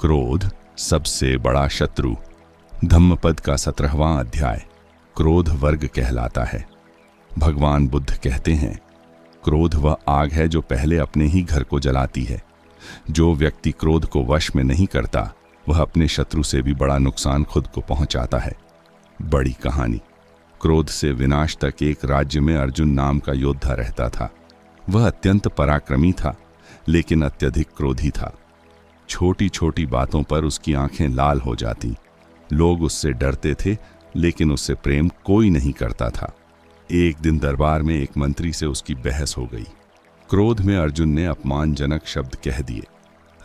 क्रोध सबसे बड़ा शत्रु। धम्मपद का 17वां अध्याय क्रोध वर्ग कहलाता है। भगवान बुद्ध कहते हैं, क्रोध वह आग है जो पहले अपने ही घर को जलाती है। जो व्यक्ति क्रोध को वश में नहीं करता वह अपने शत्रु से भी बड़ा नुकसान खुद को पहुंचाता है। बड़ी कहानी। क्रोध से विनाश तक एक राज्य में अर्जुन नाम का योद्धा रहता था। वह अत्यंत पराक्रमी था, लेकिन अत्यधिक क्रोधी था। छोटी छोटी बातों पर उसकी आंखें लाल हो जाती। लोग उससे डरते थे, लेकिन उससे प्रेम कोई नहीं करता था। एक दिन दरबार में एक मंत्री से उसकी बहस हो गई। क्रोध में अर्जुन ने अपमानजनक शब्द कह दिए।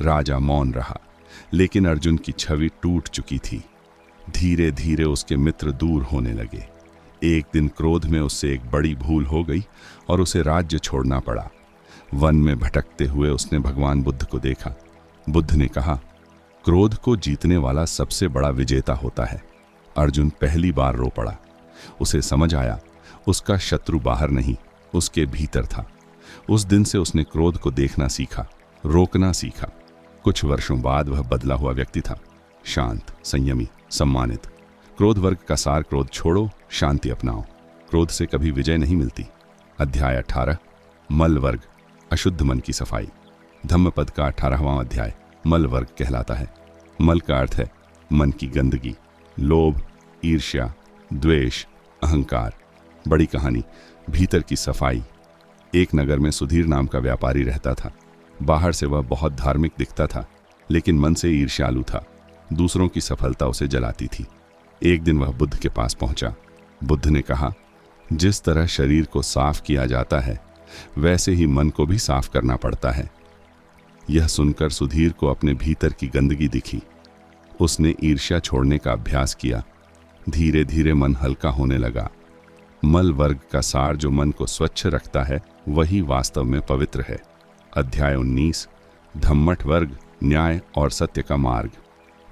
राजा मौन रहा, लेकिन अर्जुन की छवि टूट चुकी थी। धीरे धीरे उसके मित्र दूर होने लगे। एक दिन क्रोध में उससे एक बड़ी भूल हो गई और उसे राज्य छोड़ना पड़ा। वन में भटकते हुए उसने भगवान बुद्ध को देखा। बुद्ध ने कहा, क्रोध को जीतने वाला सबसे बड़ा विजेता होता है। अर्जुन पहली बार रो पड़ा। उसे समझ आया, उसका शत्रु बाहर नहीं, उसके भीतर था। उस दिन से उसने क्रोध को देखना सीखा, रोकना सीखा। कुछ वर्षों बाद वह बदला हुआ व्यक्ति था, शांत, संयमी, सम्मानित। क्रोध वर्ग का सार, क्रोध छोड़ो, शांति अपनाओ। क्रोध से कभी विजय नहीं मिलती। अध्याय 18 मल वर्ग, अशुद्ध मन की सफाई। धम्मपद का 18वां अध्याय मल वर्ग कहलाता है। मल का अर्थ है मन की गंदगी, लोभ, ईर्ष्या, द्वेष, अहंकार। बड़ी कहानी। भीतर की सफाई। एक नगर में सुधीर नाम का व्यापारी रहता था। बाहर से वह बहुत धार्मिक दिखता था, लेकिन मन से ईर्ष्यालु था। दूसरों की सफलता उसे जलाती थी। एक दिन वह बुद्ध के पास पहुंचा। बुद्ध ने कहा, जिस तरह शरीर को साफ किया जाता है, वैसे ही मन को भी साफ करना पड़ता है। यह सुनकर सुधीर को अपने भीतर की गंदगी दिखी। उसने ईर्ष्या छोड़ने का अभ्यास किया। धीरे धीरे मन हल्का होने लगा। मल वर्ग का सार, जो मन को स्वच्छ रखता है, वही वास्तव में पवित्र है। अध्याय 19 धम्मठ वर्ग, न्याय और सत्य का मार्ग।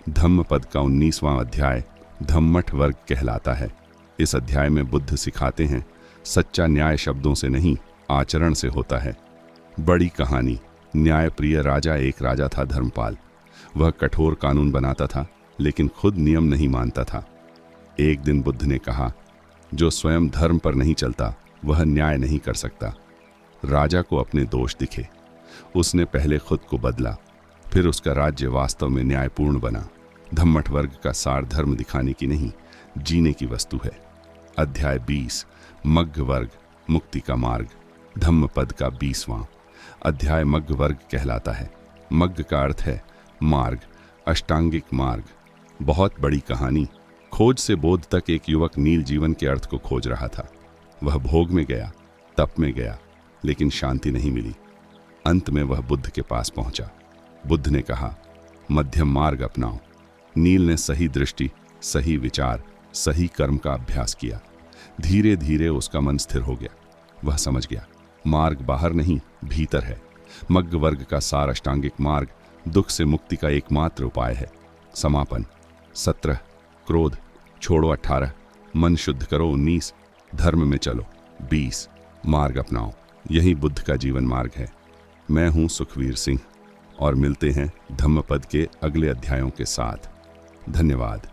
धम्मपद का 19वां अध्याय धम्मठ वर्ग कहलाता है। इस अध्याय में बुद्ध सिखाते हैं, सच्चा न्याय शब्दों से नहीं, आचरण से होता है। बड़ी कहानी। न्याय प्रिय राजा एक राजा था, धर्मपाल। वह कठोर कानून बनाता था, लेकिन खुद नियम नहीं मानता था। एक दिन बुद्ध ने कहा, जो स्वयं धर्म पर नहीं चलता वह न्याय नहीं कर सकता। राजा को अपने दोष दिखे। उसने पहले खुद को बदला, फिर उसका राज्य वास्तव में न्यायपूर्ण बना। धम्मठ वर्ग का सार धर्म दिखाने की नहीं, जीने की वस्तु है। अध्याय 20 मग्घ वर्ग, मुक्ति का मार्ग। धम्मपद का 20वां अध्याय मग्घ वर्ग कहलाता है। मग्घ का अर्थ है मार्ग, अष्टांगिक मार्ग। बहुत बड़ी कहानी। खोज से बोध तक एक युवक नील जीवन के अर्थ को खोज रहा था। वह भोग में गया, तप में गया, लेकिन शांति नहीं मिली। अंत में वह बुद्ध के पास पहुंचा। बुद्ध ने कहा, मध्यम मार्ग अपनाओ। नील ने सही दृष्टि, सही विचार, सही कर्म का अभ्यास किया। धीरे धीरे उसका मन स्थिर हो गया। वह समझ गया, मार्ग बाहर नहीं, भीतर है। मग्घ वर्ग का सार, अष्टांगिक मार्ग, दुख से मुक्ति का एकमात्र उपाय है। समापन। 17 क्रोध छोड़ो, 18 मन शुद्ध करो, 19 धर्म में चलो, 20 मार्ग अपनाओ। यही बुद्ध का जीवन मार्ग है। मैं हूं सुखवीर सिंह और मिलते हैं धम्मपद के अगले अध्यायों के साथ। धन्यवाद।